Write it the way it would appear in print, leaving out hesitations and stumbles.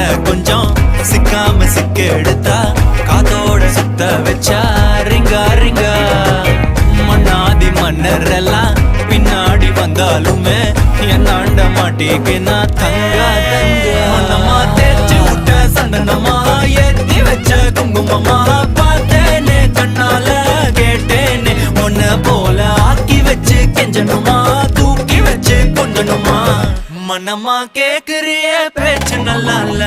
என்ன கொஞ்சம் சிக்காம சிக்க எடுத்தா காத்தோட சுத்த வச்சா ரிங்கா ரிங்கா மண்ணாதி மன்னர் எல்லாம் பின்னாடி வந்தாலுமே என்னாண்ட மாட்டிக்கினா தங்கா தங்கா மனமா தேய்ச்சி விட்ட சந்தனமா ஏத்தி வச்ச குங்குமமா பார்த்தேனே கண்ணால கேட்டேனே உன்ன போல ஆக்கி வச்சு கெஞ்சணுமா தூக்கி வச்சு கொண்டணுமா மனமா கேக்குறிய பேச்சு நல்லா இல்ல